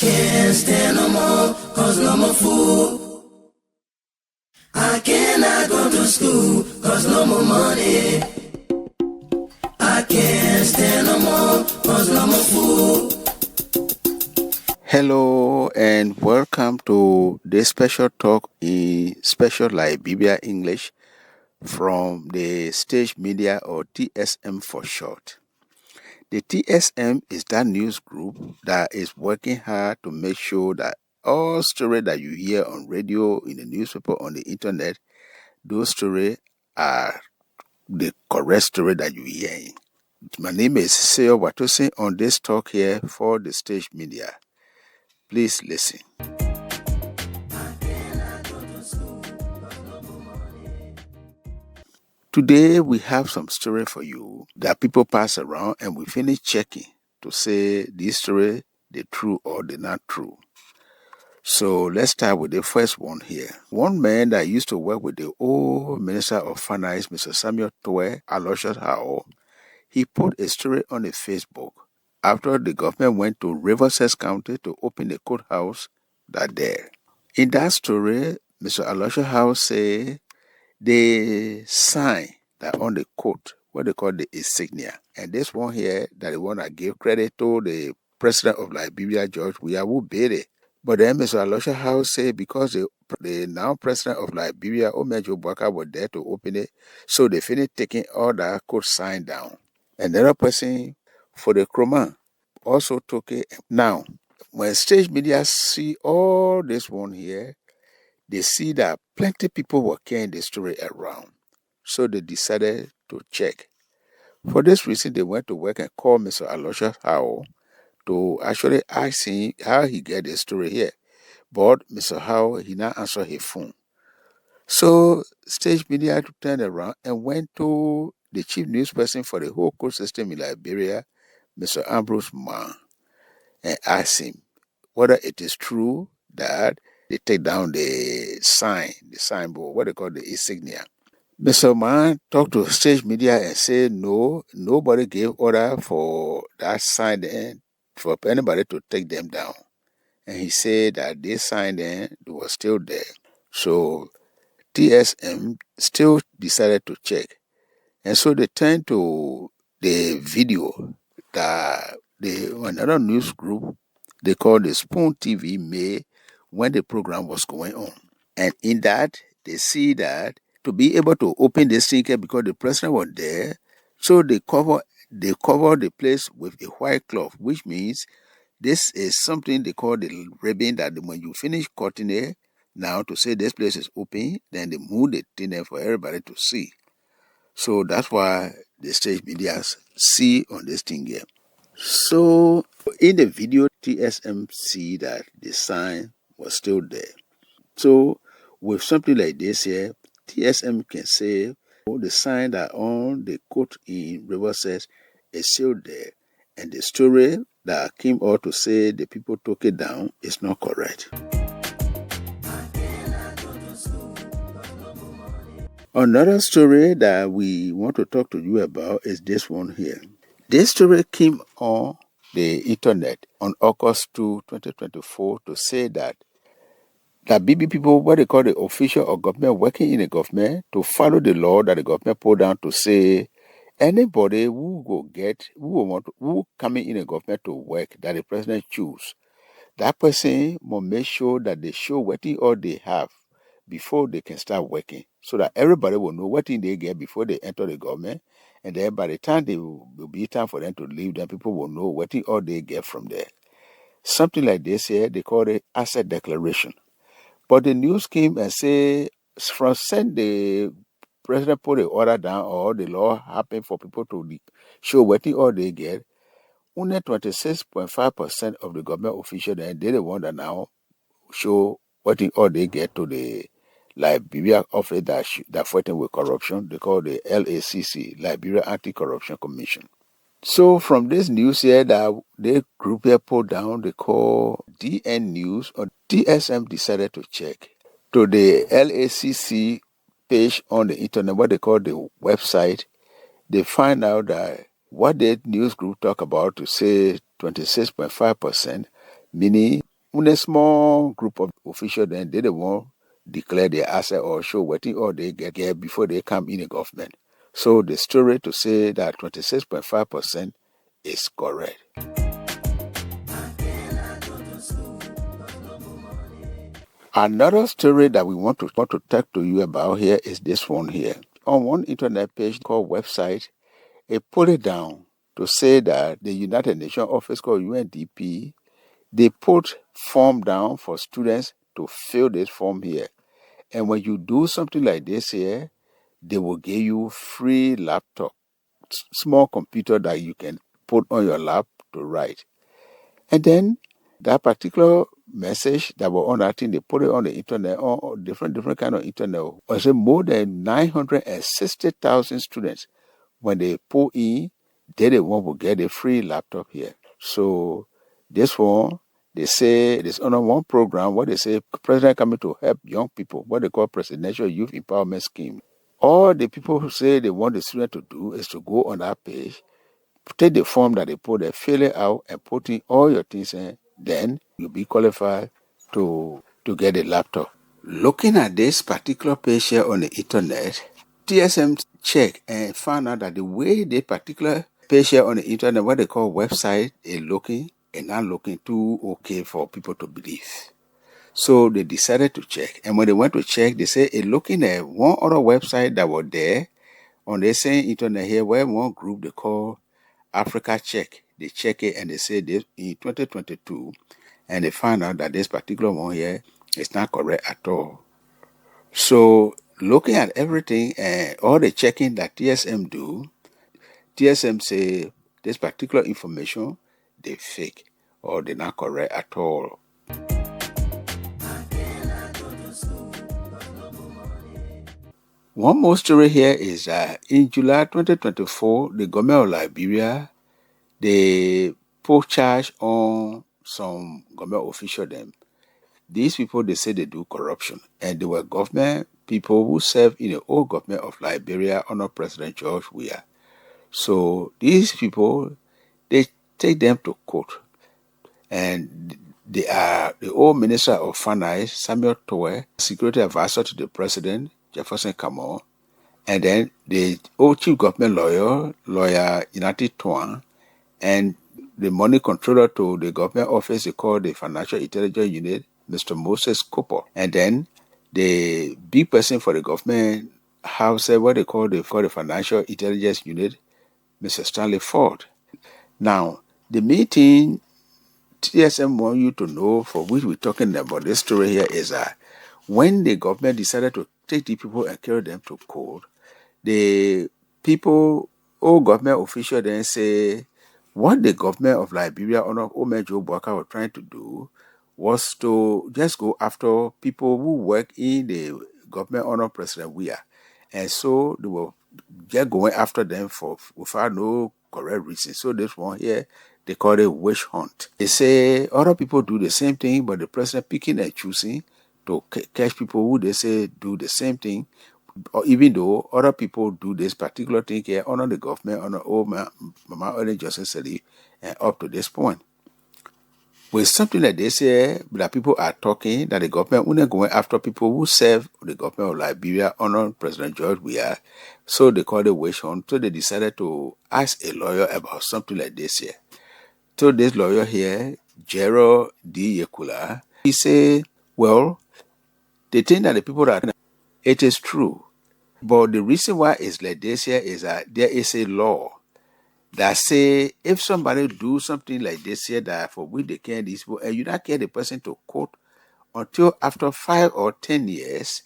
can't stand no more, cause no more food. I cannot go to school, cause no more money. I can't stand no more, cause no more food. Hello and welcome to this special talk in special Liberian English from the Stage Media, or TSM for short. The TSM is that news group that is working hard to make sure that all stories that you hear on radio, in the newspaper, on the internet, those stories are the correct story that you hear. My name is Seo Watosin on this talk here for the Stage Media. Please listen. Today we have some story for you that people pass around, and we finish checking to say this story they true or they not true. So let's start with the first one here. One man that used to work with the old Minister of Finance, Mr. Samuel Towe Aloysius Hao, he put a story on his Facebook after the government went to Riverside County to open the courthouse that there. In that story, Mr. Aloysius Hao say they sign that on the coat, what they call the insignia. And this one here, that the one I give credit to the president of Liberia, George Weah Bere. But then Mr. Aloysius Hao say because the now president of Liberia, Omejo Bwaka, was there to open it, so they finished taking all that coat sign down. Another person for the Chroma also took it. Now, when Stage Media see all this one here, they see that plenty people were carrying the story around. So they decided to check. For this reason, they went to work and called Mr. Aloysius Hao to actually ask him how he get the story here. But Mr. Hao, he not answered his phone. So Stage Media turned around and went to the chief news person for the whole court system in Liberia, Mr. Ambrose Mann, and asked him whether it is true that they take down the signboard, what they call the insignia. Mr. Mann talked to Stage Media and said, no, nobody gave order for that sign then, for anybody to take them down. And he said that this sign then was still there. So TSM still decided to check. And so they turned to the video that another news group they call the Spoon TV made when the program was going on. And in that, they see that to be able to open the sticker because the president was there, so they cover the place with a white cloth, which means this is something they call the ribbon that when you finish cutting it, now to say this place is open, then they move the thing there for everybody to see. So that's why the Stage Media see on this thing here. So in the video, TSM see that the sign was still there. So with something like this here, TSM can say the sign that on the coat in Riverside is still there, and the story that came out to say the people took it down is not correct. Another story that we want to talk to you about is this one here. This story came on the internet on August 2, 2024 to say that BB people, what they call the official or government working in the government, to follow the law that the government put down to say anybody who coming in the government to work that the president choose, that person must make sure that they show what all they have before they can start working, so that everybody will know what they get before they enter the government, and then by the time they will be time for them to leave, then people will know what all they get from there. Something like this here, they call it asset declaration. But the news came and say from send the president put the order down or the law happened for people to show what all they get. Only 26.5% of the government officials, then they the one that now show what all they get to the Liberia office that fighting with corruption. They call the LACC, Liberia Anti-Corruption Commission. So from this news here that the group here put down, they call DN News, or TSM decided to check to the LACC page on the internet, what they call the website. They find out that what the news group talk about to say 26.5%, meaning when a small group of officials then they won't declare their asset or show what all they get before they come in the government. So the story to say that 26.5% is correct. Another story that we want to talk to you about here is this one here. On one internet page called website, it put it down to say that the United Nations office called UNDP, they put form down for students to fill this form here. And when you do something like this here, they will give you free laptop, small computer that you can put on your lap to write. And then that particular message that was on that thing, they put it on the internet, on different kind of internet. I say more than 960,000 students, when they pull in, they the one will get a free laptop here. So this one, they say it is under one program what they say president coming to help young people, what they call Presidential Youth Empowerment Scheme. All the people who say they want the student to do is to go on that page, take the form that they put there, fill it out, and put in all your things in. Then you'll be qualified to get a laptop. Looking at this particular page here on the internet, TSM checked and found out that the way the particular page here on the internet, what they call website, is looking and not looking too okay for people to believe. So they decided to check. And when they went to check, they say it looking at one other website that was there on the same internet here, where one group they call Africa Check. They check it and they say this in 2022, and they find out that this particular one here is not correct at all. So looking at everything and all the checking that TSM do, TSM say this particular information they fake or they're not correct at all. One more story here is that in July 2024, the government of Liberia, they put charge on some government official them. These people, they say they do corruption, and they were government people who served in the old government of Liberia under President George Weah. So these people, they take them to court, and they are the old Minister of Finance, Samuel Towe, security advisor to the President, Jefferson Kamau, and then the old chief government lawyer Inati Tuan, and the money controller to the government office they call the Financial Intelligence Unit, Mr. Moses Cooper. And then the big person for the government house, what they call the Financial Intelligence Unit, Mr. Stanley Ford. Now, the meeting TSM want you to know, for which we're talking about this story here, is that when the government decided to take the people and carry them to court, the people, all government officials then say, what the government of Liberia under Omejo Bwaka were trying to do was to just go after people who work in the government under President Weah. And so they were just going after them for without no correct reason. So this one here, they call it witch hunt. They say other people do the same thing, but the president picking and choosing to catch people who they say do the same thing, or even though other people do this particular thing here under the government, under old Mama Ellen Johnson Sirleaf, and up to this point. With something that they say that people are talking that the government wouldn't go after people who serve the government of Liberia under President George Weah, so they call it witch hunt. So they decided to ask a lawyer about something like this here. So this lawyer here, Gerald D. Yekula, he said, well, the thing that the people are, it is true. But the reason why it's like this here is that there is a law that say if somebody do something like this here that for which they can these people and you not get the person to court until after 5 or 10 years,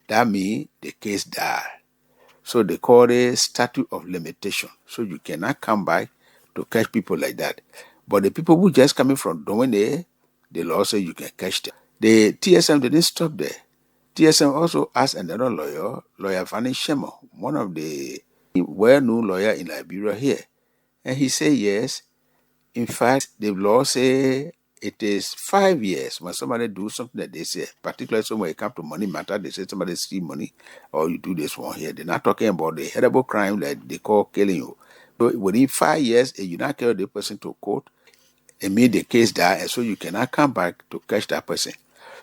that means the case die. So they call it statute of limitation. So you cannot come back to catch people like that. But the people who just coming from doing it, the law say you can catch them. The TSM didn't stop there. TSM also asked another lawyer Fanny Shemo, one of the well-known lawyer in Liberia here. And he said, yes, in fact, the law say it is 5 years when somebody do something that they say, particularly when it comes to money matter, they say somebody steal money or you do this one here. They're not talking about the horrible crime that they call killing you. So within 5 years, you not carry the person to court, it means the case died, and so you cannot come back to catch that person.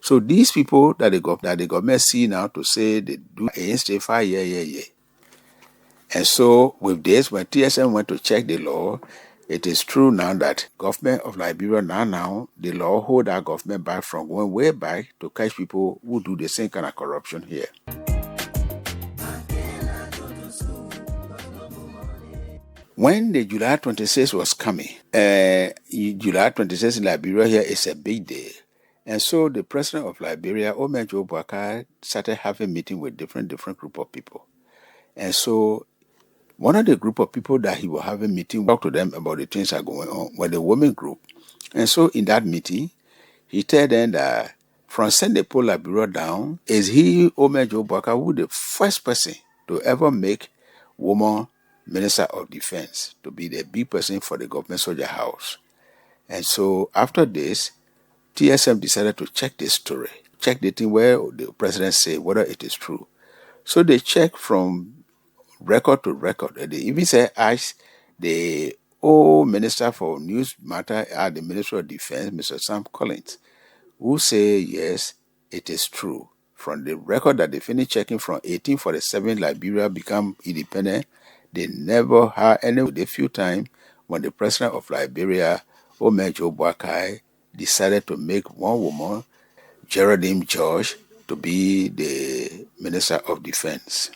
So these people that the government see now to say they do against a 5 year. And so with this, when TSM went to check the law, it is true now that government of Liberia now the law hold our government back from going way back to catch people who do the same kind of corruption here. When the July 26th was coming, July 26th in Liberia here is a big day. And so the president of Liberia, Omejo Boakai, started having meeting with different group of people. And so one of the group of people that he was having meeting, talk to them about the things that are going on, were the women group. And so in that meeting, he told them that from Sunday Paul Liberia down, is he, Omejo Boakai, who the first person to ever make woman Minister of Defense, to be the big person for the government soldier house. And so after this, TSM decided to check this story, check the thing where the president said whether it is true. So they checked from record to record. And they even said, ask the old Minister for News Matter at the Ministry of Defense, Mr. Sam Collins, who say, yes, it is true. From the record that they finished checking from 1847, Liberia became independent, they never had any. The few times when the president of Liberia, Omejo Boakai, decided to make one woman, Geraldine George, to be the Minister of Defense.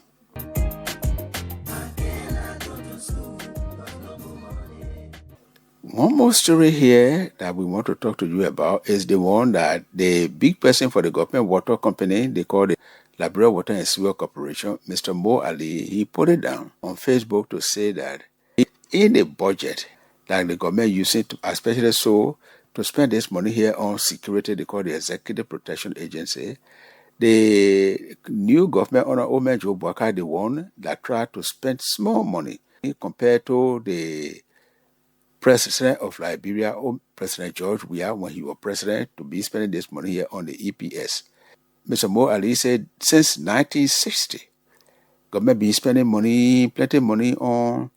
One more story here that we want to talk to you about is the one that the big person for the government water company, they call the Liberian Water and Sewer Corporation, Mr. Mo Ali, he put it down on Facebook to say that in the budget that the government using to, especially so, to spend this money here on security, they call the Executive Protection Agency, the new government under Omejo Boakai, the one that tried to spend small money compared to the president of Liberia, President George Weah, when he was president, to be spending this money here on the EPS. Mr. Mo Ali said since 1960, government been spending money, plenty money on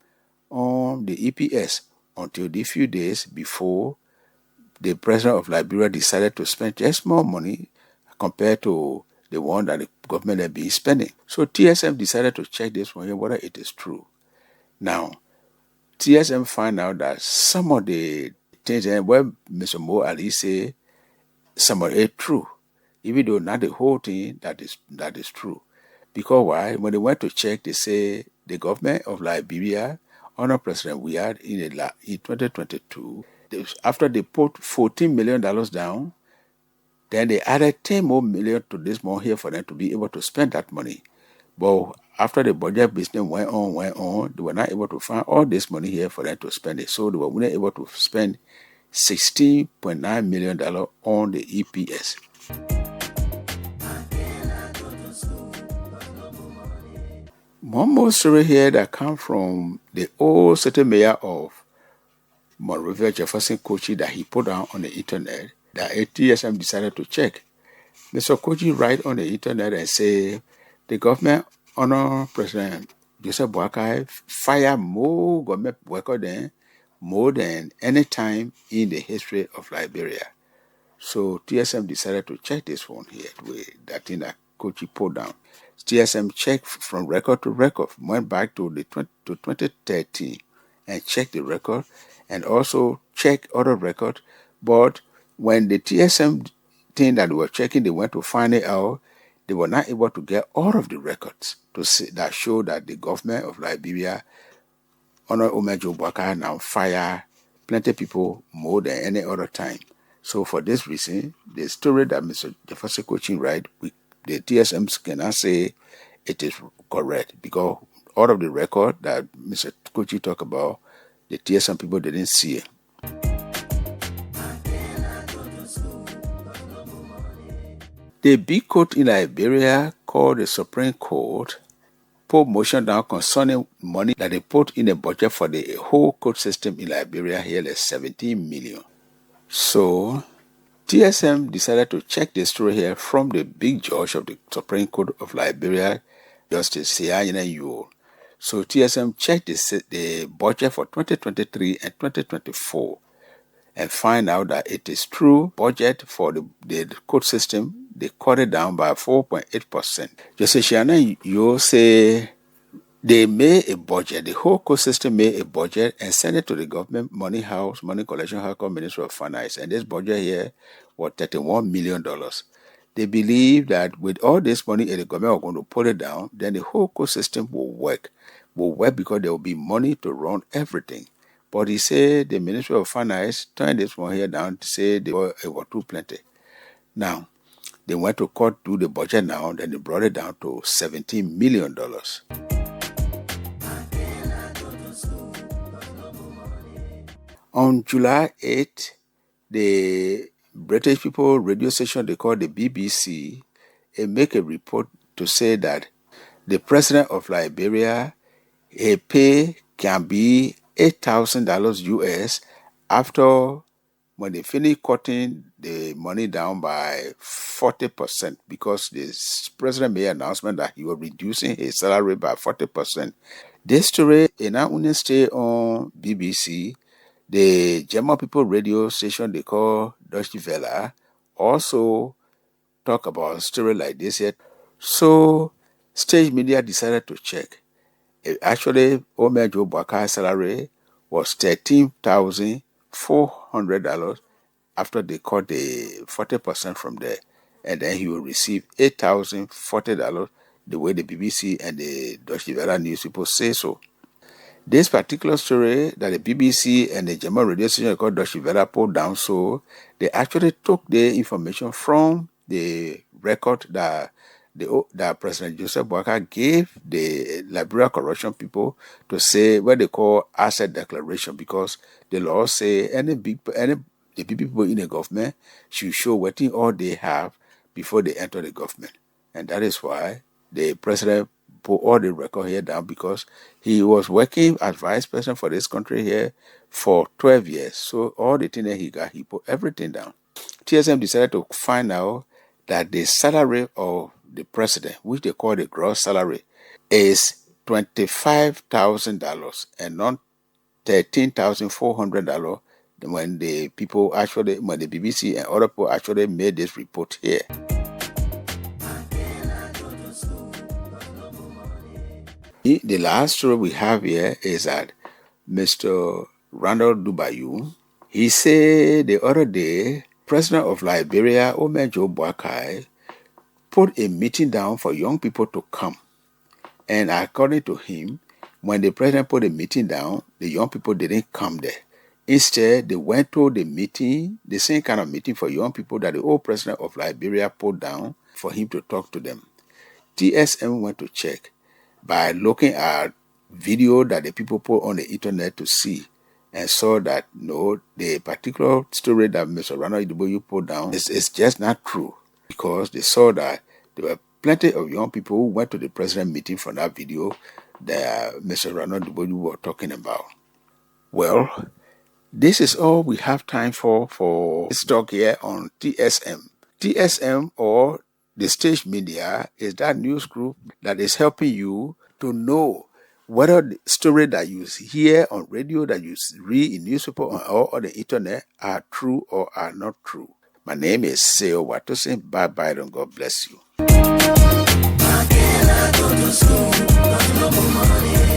the EPS until the few days before the president of Liberia decided to spend just more money compared to the one that the government had been spending. So TSM decided to check this one here, whether it is true. Now, TSM find out that some of the things where Mr. Mo Ali say some of it true, even though not the whole thing that is true. Because why? When they went to check, they say the government of Liberia under President Weah in 2022, after they put $14 million down, then they added 10 more million to this more here for them to be able to spend that money. But after the budget business went on, they were not able to find all this money here for them to spend it. So they were only able to spend $16.9 million on the EPS. One more story here that comes from the old city mayor of Monrovia, Jefferson Kochi, that he put down on the internet, that TSM decided to check. Mr. Kochi write on the internet and say the government under President Joseph Boakai fire more government workers than more than any time in the history of Liberia. So TSM decided to check this one here, that thing that Kochi put down. TSM checked from record to record, went back to 2013 and checked the record and also checked other records. But when the TSM thing that they were checking, they went to find it out, they were not able to get all of the records to see, that show that the government of Liberia under Omejo Boakai now fire plenty people more than any other time. So for this reason, the story that Mr. Jefferson Coaching write, the TSMs cannot say it is correct because all of the record that Mr. Coaching talk about, the TSM people didn't see it. The big court in Liberia called the Supreme Court put motion down concerning money that they put in a budget for the whole court system in Liberia here is 17 million. So TSM decided to check the story here from the big judge of the Supreme Court of Liberia, Justice Sianyana Yuo. So TSM checked the budget for 2023 and 2024. and find out that it is true. Budget for the code system, they cut it down by 4.8%. Jose Shiana, you say they made a budget, the whole code system made a budget and sent it to the government money house, money collection house called Ministry of Finance. And this budget here was $31 million. They believe that with all this money, if the government are going to put it down, then the whole code system will work. Will work because there will be money to run everything. But he said the Ministry of Finance turned this one here down to say it was too plenty. Now, they went to court, do the budget now, then they brought it down to $17 million. On July 8th, the British people radio station they call the BBC, make a report to say that the president of Liberia, his pay can be $8,000 US after when they finish cutting the money down by 40%, because the president made an announcement that he was reducing his salary by 40%. This story in our only stay on BBC. The German people radio station they call Deutsche Welle also talk about a story like this yet. So stage media decided to check. Actually, Omer Joe Baka's salary was $13,400 after they cut the 40% from there. And then he will receive $8,040 the way the BBC and the Deutsche Welle news people say so. This particular story that the BBC and the German radio station called Deutsche Welle pulled down, so they actually took the information from the record that President Joseph Boakai gave the Liberia corruption people to say what they call asset declaration, because the law say the big people in the government should show what all they have before they enter the government. And that is why the president put all the record here down, because he was working as vice president for this country here for 12 years. So all the things that he got, he put everything down. TSM decided to find out that the salary of the president, which they call the gross salary, is $25,000 and not $13,400 when the BBC and other people actually made this report here. The last story we have here is that Mr. Randall Dubayu, he said the other day, President of Liberia, Omer Joe Boakai, put a meeting down for young people to come. And according to him, when the president put a meeting down, the young people didn't come there. Instead, they went to the meeting, the same kind of meeting for young people that the old president of Liberia put down for him to talk to them. TSM went to check by looking at video that the people put on the internet to see, and saw that no, the particular story that Mr. Randall Dubayu put down is just not true, because they saw that there were plenty of young people who went to the president meeting from that video that Mr. Randall Dubayu was talking about. Well, this is all we have time for this talk here on TSM. TSM, or the stage media, is that news group that is helping you to know whether the story that you hear on radio, that you read in newspaper or on the internet are true or are not true. My name is Seo Watosin. Bye-bye and God bless you. Why can't I go to school? 'Cause no more money.